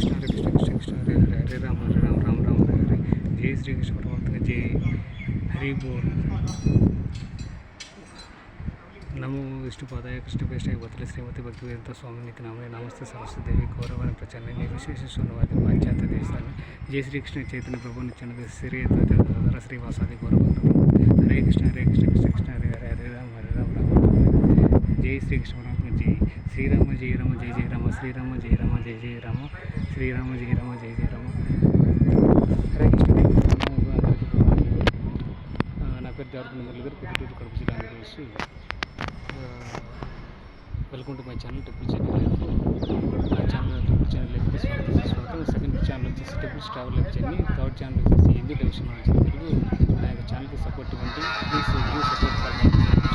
हरे हरे हरे राम राम राम हरे हरे जय श्री कृष्ण परमात्मा जय हरि बोल नमो विष्णुपादाय कृष्णपेष्ठाय भद्र श्रीमती भक्तिवेदांत स्वामी नित्य नामे नमस्ते सरस्वती देवी गौरवाणी प्रचंड निर्विशेष शून्यवादी पाश्चात्य देशाన్ని जय श्री कृष्ण चैतन्य प्रभु नित्यानंद श्री अद्वैत श्रीवासादि गौरव हरे कृष्ण कृष्ण कृष्ण हरे हरे हरे राम राम जय श्री कृष्ण परमात्मा जय श्रीराम जय राम जय जय राम श्रीराम जय राम जय जय राम श्रीराम जय राम जय जय राम हरे कृष्ण నా పేరు జార్ఖండ్ మురళి గారు కుదుటూరు కడప జిల్లా నిర్వహిస్తూ welcome to my channel temple channel నా ఛానల్ టెంపుల్ ఛానల్ లైఫ్కి స్వాగతం. సెకండ్ ఛానల్ వచ్చేసి temples travel life journey, third channel వచ్చేసి హిందూ డెవిషన్ తెలుగు. నా యొక్క ఛానల్కి సపోర్ట్ ఇవ్వండి please. Support for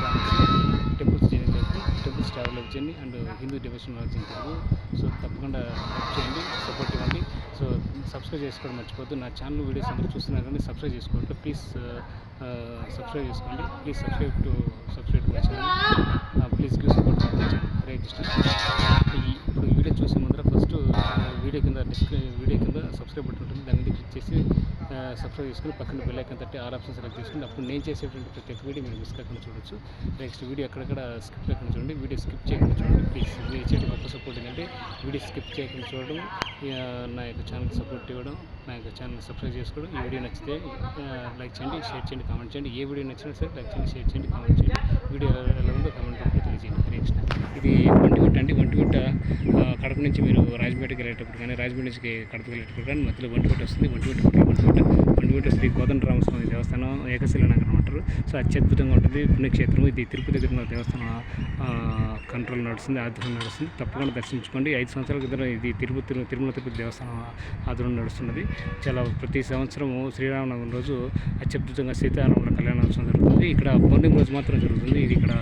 channels temples journey life, temples travel life journey and Hindu devotion Telugu. So తప్పకుండా హెల్ప్ చేయండి, సపోర్ట్ ఇవ్వండి. సో సబ్స్క్రైబ్ చేసుకోవడం మర్చిపోద్దు. నా ఛానల్ వీడియోస్ అందరూ చూస్తున్నారు కానీ సబ్స్క్రైబ్ చేసుకోండి ప్లీజ్. సబ్స్క్రైబ్ చేసుకోండి please. Subscribe to my channel please. Give support for my channel. Hare Krishna. ఇప్పుడు వీడియో చూసే ముందర ఫస్ట్ వీడియో కింద సబ్స్క్రైబ్ బటన్ ఉంటుంది, దాని మీద క్లిక్ చేసి సబ్స్క్రైబ్ చేసుకుని పక్కన బెల్ ఐకాన్ తట్టి ఆల్ ఆప్షన్ సెలెక్ట్ చేసుకుని అప్పుడు నేను చేసేటువంటి ప్రతి ఒక్క వీడియో మీరు మిస్ కాకుండా చూడొచ్చు. నెక్స్ట్ వీడియో ఎక్కడెక్కడ స్కిప్ లేకుండా చూడండి, వీడియో స్కిప్ చేయకుండా చూడండి ప్లీజ్. మీరు ఇచ్చేటి గొప్ప సపోర్ట్ ఏంటంటే వీడియో స్కిప్ చేయకుండా చూడడం, నా యొక్క ఛానల్కి సపోర్ట్ ఇవ్వడం, నా యొక్క ఛానల్ సబ్స్క్రైబ్ చేసుకోవడం. ఈ వీడియో నచ్చితే లైక్ చేయండి, షేర్ చేయండి, కామెంట్ చేయండి. ఏ వీడియో నచ్చినా సరే లైక్ చేయండి, షేర్ చేయండి, కామెంట్ చేయండి. వీడియో ఎలా ఉందో కామెంట్ రూపంలో తెలియజేయండి. హరే కృష్ణ. ఇది వంటిగుట్ట అండి. వంటిగుట్ట కడప నుంచి మీరు రాజపేటకి వెళ్ళేటప్పుడు కానీ రాజపేట నుంచి కడపకి వెళ్ళేటప్పుడు కానీ మధ్యలో వంటిగుట్ట వస్తుంది. వంటిగుట్ట శ్రీ కోదండరామస్వామి దేవస్థానం ఏకశిల నగరం అంటారు. సో అత్యద్భుతంగా ఉంటుంది పుణ్యక్షేత్రం. ఇది తిరుపతి దగ్గర దేవస్థానం కంట్రోల్ నడుస్తుంది, ఆధ్వర్యం నడుస్తుంది. తప్పకుండా దర్శించుకోండి. 5 సంవత్సరాల క్రితం ఇది తిరుమల తిరుపతి దేవస్థానం ఆధ్వర్యం నడుస్తున్నది. చాలా ప్రతి సంవత్సరము శ్రీరామనవమి రోజు అత్యద్భుతంగా సీతారాముల కళ్యాణోత్సవం జరుగుతుంది. ఇక్కడ పౌర్ణమి రోజు మాత్రం జరుగుతుంది. ఇది ఇక్కడ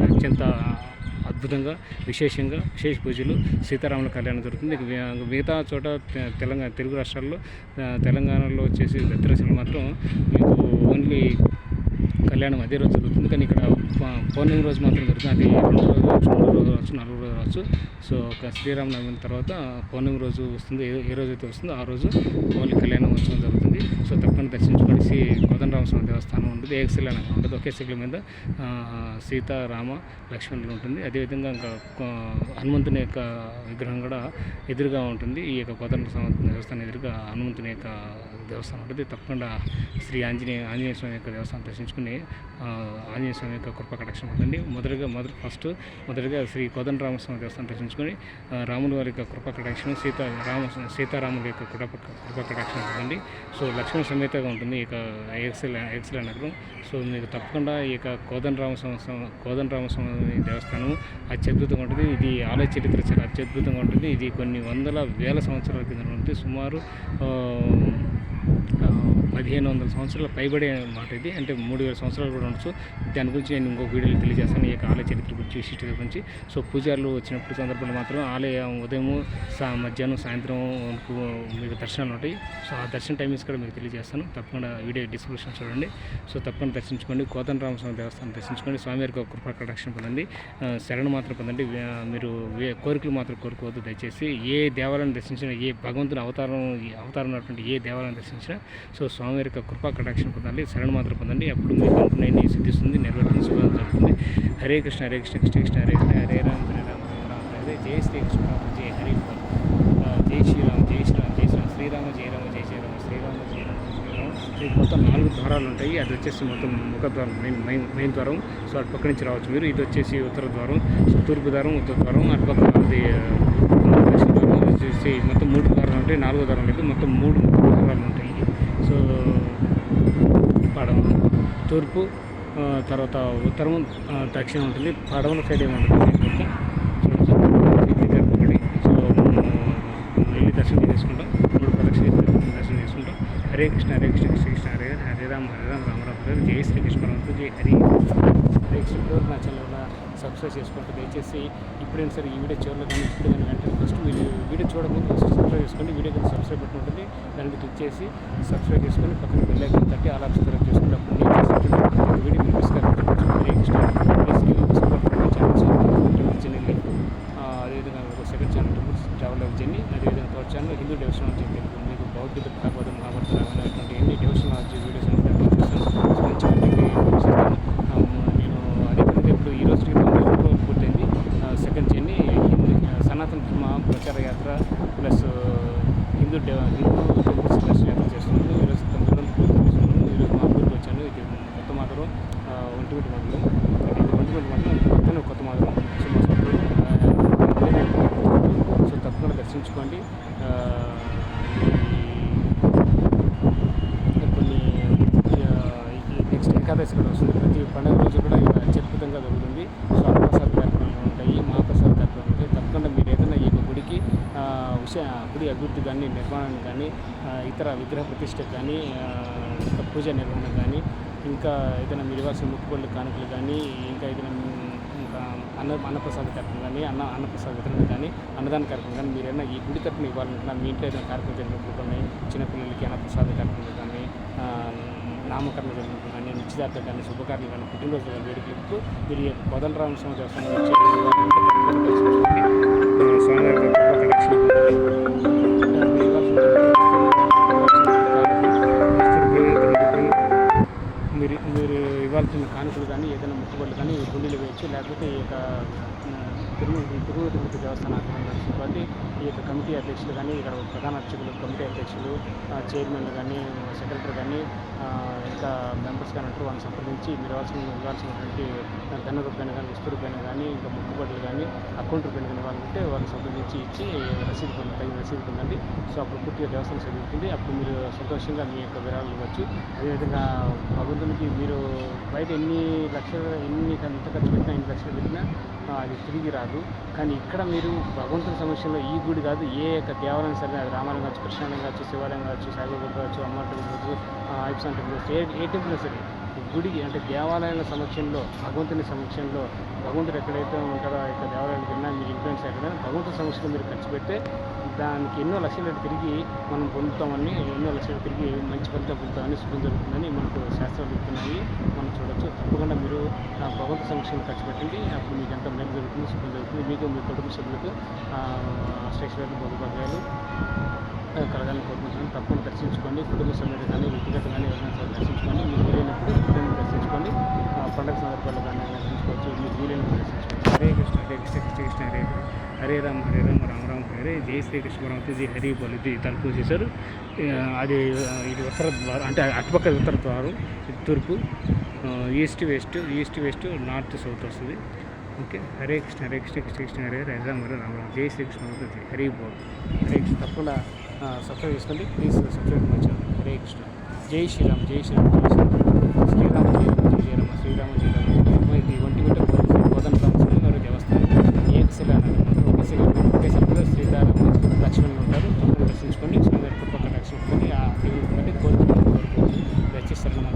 అత్యంత అద్భుతంగా విశేష పూజలు సీతారాముల కళ్యాణం జరుగుతుంది. మిగతా చోట తెలుగు రాష్ట్రాల్లో తెలంగాణలో వచ్చేసి భద్రాచలం మాత్రం మీకు ఓన్లీ కళ్యాణం అదే రోజు జరుగుతుంది. కానీ ఇక్కడ పౌర్ణమి రోజు మాత్రం జరుగుతుంది. అది 2 రోజులు రావచ్చు, 3 రోజులు రావచ్చు, 4 రోజులు రావచ్చు. సో ఒక శ్రీరామనవమి తర్వాత పౌర్ణమి రోజు వస్తుంది. ఏ రోజైతే వస్తుందో ఆ రోజు ఓన్లీ కళ్యాణం ఉత్సవం జరుగుతుంది. సో తప్పకుండా దర్శించుకోండి. శ్రీ కోదండరామస్వామి దేవస్థానం ఉంటుంది. ఏకశిల నగరం ఉంటుంది. ఒకే శిల మీద సీత, రామ, లక్ష్మణులు ఉంటుంది. అదేవిధంగా ఇంకా హనుమంతుని యొక్క విగ్రహం కూడా ఎదురుగా ఉంటుంది. ఈ యొక్క కోదండరామ దేవస్థానం ఎదురుగా హనుమంతుని యొక్క దేవస్థానం ఉంటుంది. తప్పకుండా శ్రీ ఆంజనేయ స్వామి యొక్క దేవస్థానం దర్శించుకుని ఆంజనేయ స్వామి యొక్క కృపా కటాక్షం ఉంటుంది. మొదటగా శ్రీ కోదండరామస్వామి దేవస్థానం దర్శించుకొని రాముల వారి యొక్క కృపా కటాక్షం, సీతారాముల యొక్క కృపా కటాక్షం ఉంటుందండి. సో లక్ష్మణ సమేతగా ఉంటుంది ఈ యొక్క ఏకశిల నగరం. సో మీకు తప్పకుండా ఈ యొక్క కోదండరామస్వామి దేవస్థానం అత్యద్భుతంగా ఉంటుంది. ఇది ఆలయ చరిత్ర చాలా అత్యద్భుతంగా ఉంటుంది. ఇది కొన్ని వేల సంవత్సరాల కింద ఉంటుంది. సుమారు 1500 సంవత్సరాల పైబడే మాట ఇది. అంటే 3000 సంవత్సరాలు కూడా ఉండొచ్చు. దాని గురించి నేను ఇంకొక వీడియోలో తెలియజేస్తాను, ఈ యొక్క ఆలయ చరిత్ర గురించి, విశిష్టత గురించి. సో పూజారులు వచ్చినప్పుడు సందర్భంలో మాత్రం ఆలయం ఉదయం, మధ్యాహ్నం, సాయంత్రం మీకు దర్శనాలు ఉంటాయి. సో ఆ దర్శన టైమింగ్స్ కూడా మీకు తెలియజేస్తాను. తప్పకుండా వీడియో డిస్క్రిప్షన్ చూడండి. సో తప్పకుండా దర్శించుకోండి. కోదండరామస్వామి దేవస్థానం దర్శించుకోండి. స్వామివారికి ఒక కృపా కటాక్షం పొందండి. శరణు మాత్రం పొందండి. మీరు కోరికలు మాత్రం కోరుకోవద్దు దయచేసి. ఏ దేవాలయాన్ని దర్శించినా, ఏ భగవంతుని అవతారం ఉన్నటువంటి ఏ దేవాలయాన్ని దర్శించినా సో స్వామివారి యొక్క కృపా కటాక్షం పొందాలి, శరణు మాత్రం పొందండి. అప్పుడు మీకు అనుకున్నది సిద్ధిస్తుంది, నెరవేరుతుంది, శుభం జరుగుతుంది. హరే కృష్ణ కృష్ణ కృష్ణ హరే హరే హరే రామ హరే రామ రామ హరే. జై శ్రీకృష్ణ జై హరి జై శ్రీరామ్ జై శ్రీరామ్ జై శ్రీరామ్ శ్రీరామ జయ రామ జయ జయ రామ శ్రీరామ జయ రామ శ్రీరామ. మొత్తం 4 ద్వారాలు ఉంటాయి. అది వచ్చేసి మొత్తం ముఖద్వారం, మెయిన్ ద్వారం. సో అటు పక్క నుంచి రావచ్చు మీరు. ఇది వచ్చేసి ఉత్తర ద్వారం, సో తూర్పు ద్వారం, ఉత్తర ద్వారం. అటు పక్క అది దక్షిణ ద్వారం వచ్చేసి మొత్తం 3 ద్వారాలు ఉంటాయి. 4వ ద్వారం లేదు, మొత్తం 3 ద్వారాలు ఉంటాయి. సో పడవ, తూర్పు, తర్వాత ఉత్తరం, దక్షిణం ఉంటుంది. పడవల సైడ్ ఏముంటుంది మొత్తం. సో వెళ్ళి దర్శనం చేసుకుంటాం. 3 ప్రదక్షిణ దర్శనం చేసుకుంటాం. హరే కృష్ణ కృష్ణ కృష్ణ హరే హరే రామ రామ రామ హరే. జై శ్రీకృష్ణ పరమాత్మ జై హరి. హరే కృష్ణ. నా ఛానల్ సబ్స్క్రైబ్ చేసుకుంటూ దయచేసి ఇప్పుడైనా సరే ఈ వీడియో చివరిలో కానీ ఇప్పుడు కానీ వెంటనే ఫస్ట్ మీరు వీడియో చూడకపోతే ఫస్ట్ సబ్స్క్రైబ్ చేసుకోండి. వీడియో కానీ సబ్స్క్రైబ్ బటన్ ఉంటుంది, దానికి క్లిక్ చేసి సబ్స్క్రైబ్ చేసుకొని పక్కన బెల్ ఐకాన్ తట్టి ఆల్ ఆప్షన్ సెలెక్ట్ చేసుకుంటే అప్పుడు నేను చేసేటువంటి వీడియో మీరు మిస్ కాకుండా. Hare Krishna. Please support channels channel. అదేవిధంగా ఒక సెకండ్ ఛానల్ ట్రావెల్ జర్నీ, అదేవిధంగా థర్డ్ ఛానల్ హిందూ డివోషనాలజీ తెలుగు. మీకు భగవద్గీత, భాగవతం, మహాభారత, రామాయణం ఇటువంటి ఎన్ని డివోషనాలజీ వీడియోస్ అనేది అప్లోడ్ చేస్తాను. మంచి నేను అదే పనిగా ఇప్పుడు ఈ రోజుకి పూర్తయింది. సెకండ్ జర్నీ సనాతన ధర్మ ప్రచార యాత్ర ప్లస్ హిందూ టెంపుల్స్ దర్శన యాత్ర చేస్తున్నాను. ఈరోజు 9 రోజులు పూర్తి చేస్తున్నాను. ఈరోజు మా ఊరికి వచ్చాను. ఇది కొత్త మాధవరం, ఒంటిమిటి మండలం. ఇది ఒంటిమిటి మండలం పక్కన కొత్త మాధవరం. సో మా సొంతూరు. సో తప్పకుండా దర్శించుకోండి. కొన్ని నెక్స్ట్ ఏకాదశి కూడా వస్తుంది. ప్రతి పండుగ రోజు కూడా అత్యద్భుతంగా జరుగుతుంది. సో అన్నప్రసాద కార్యక్రమాలు ఉంటాయి, మహాప్రసాద కార్యక్రమాలు ఉంటాయి. తప్పకుండా మీరు ఏదైనా ఈ గుడికి గుడి అభివృద్ధి కానీ, నిర్మాణానికి కానీ, ఇతర విగ్రహ ప్రతిష్టకు కానీ, ఇంకా పూజ నిర్వహణ కానీ, ఇంకా ఏదైనా మీరు ఇవ్వాల్సిన ముక్కుబడులు కానుకలు కానీ, ఇంకా ఏదైనా ఇంకా అన్నప్రసాద కార్యక్రమం కానీ, అన్నప్రసాద వితరణ కానీ, అన్నదాన కార్యక్రమం కానీ మీరు ఏదైనా ఈ గుడి తరపున ఇవ్వాలనుకున్నా, మీ ఇంట్లో ఏదైనా కార్యక్రమం జరిగినప్పుడు కానీ, చిన్నపిల్లలకి అన్నప్రసాద కార్యక్రమాలు కానీ, నామకరణ జరిగినప్పుడు కానీ, నిశ్చితార్థం కానీ, శుభకార్యాలు కానీ, పుట్టినరోజు కానీ వేడుకలకు మీరు కోదండరామ స్వామి దేవస్థానం వచ్చి స్వామివారి మీరు ఇవ్వాల్సిన కానుకలు కానీ, ఏదైనా ముక్కుబడులు కానీ గుండెలు వేయచ్చు. లేకపోతే ఈ యొక్క తిరుమతి దేవస్థాన సిబ్బంది, ఈ యొక్క కమిటీ అధ్యక్షులు కానీ, ఇక్కడ ప్రధాన అర్చకులు, కమిటీ అధ్యక్షులు, చైర్మన్లు కానీ, సెక్రటరీ కానీ, ఇంకా మెంబర్స్ కానీ అంటారు. వాళ్ళని సంప్రదించి మీరు ఇవ్వాల్సినటువంటి ధన రూపాయలు కానీ, వస్తు రూపాయలు కానీ, ఇంకా ముక్కుబడులు కానీ, అకౌంట్ రూపాయలు కానీ వాళ్ళంటే వాళ్ళని సంప్రదించి ఇచ్చి రసీదు తగిన రసీదు పొందండి. సో అప్పుడు పూర్తిగా దేవస్థానం చదువుతుంది. అప్పుడు మీరు సంతోషంగా మీ యొక్క విరాళాలు ఇవ్వచ్చు. అదేవిధంగా భగవంతునికి మీరు బయట ఎన్ని ఎంత ఖర్చు పెట్టినా, ఎన్ని లక్షలు పెట్టినా అది తిరిగి రాదు. కానీ ఇక్కడ మీరు భగవంతుని సమక్షంలో ఈ గుడి కాదు, ఏ యొక్క దేవాలయం సరే, అది రామాలయం కావచ్చు, కృష్ణాలయం కావచ్చు, శివాలయం కావచ్చు, సాయిబాబా కావచ్చు, అమ్మ టెంపుల్ కావచ్చు, ఐప్సాన్ టెంపుల్ కావచ్చు, ఏ టెంపుల్ సరే గుడి అంటే దేవాలయాల సమక్షంలో, భగవంతుని సమక్షంలో, భగవంతుడు ఎక్కడైతే ఉంటారో ఆ యొక్క దేవాలయానికి వెళ్ళినా మీకు ఇన్ఫ్లుయెన్స్ ఎక్కడ భగవంతుని సమక్షంలో మీరు ఖర్చు పెడితే దానికి ఎన్నో లక్షలు తిరిగి మనం పొందుతామని, ఎన్నో లక్షలు తిరిగి మంచి ఫలితం పొందుతామని, శుభం జరుగుతుందని మనకు శాస్త్రాలు చెప్తున్నాయి. మనం చూడవచ్చు. తప్పకుండా మీరు భగవంతు సమక్షంలో ఖర్చు పెట్టండి. అప్పుడు మీకు ఎంత మేలు జరుగుతుంది, శుభం జరుగుతుంది. మీకు మీ కుటుంబ సభ్యులకు శ్రేష్ఠులకు భోగభాగ్యాలు కలగాలని కోరుకుంటున్నాను. తప్పకుండా దర్శించుకోండి. కుటుంబ సభ్యులు కానీ, వ్యక్తిగత కానీ ఎవరైనా దర్శించుకోండి. మీకు వీలైనప్పుడు ఎప్పుడైనా దర్శించుకోండి. పండుగ సందర్భాల్లో కానీ దర్శించుకోవచ్చు. మీకు వీలైనప్పుడు దర్శించుకోండి. హరే కృష్ణ, హరే కృష్ణ, కృష్ణ కృష్ణ హరే హరే, హరే రామ హరే రామ, రామ రామ హరే, జై శ్రీకృష్ణ పరమాత్మ హరి బోల్. ఇది తలుపు చేశారు. అది ఇది ఉత్తర ద్వారం, అంటే అటుపక్క ఉత్తర ద్వారం, తూర్పు, ఈస్ట్ వెస్ట్, నార్త్ సౌత్ వస్తుంది. ఓకే. హరే కృష్ణ, హరే కృష్ణ, కృష్ణ కృష్ణ హరే హరే, హరే రామ హరే రామ, జై శ్రీకృష్ణ పరమాత్మ హరి బోల్. హరే కృష్ణ. తప్పకుండా సబ్స్క్రైబ్ చేసుకోండి. Please subscribe my channel. Hare Krishna. జై శ్రీరామ్, జై శ్రీరామ్, జై శ్రీరామ్, శ్రీరామ జయ రామ, జయ రామ, శ్రీరామ జయ రామ. ఇది ఒంటిమిట్ట కోదండరామ స్వామి దేవస్థానం. ఒకే శిలలో సీతారామ లక్ష్మణులు ఉంటారు. తప్పకుండా దర్శించుకొని స్వామి కృపక రక్షించుకొని ఆ దేవుని కోరుకుంటుంది. దయచేసి శరణం.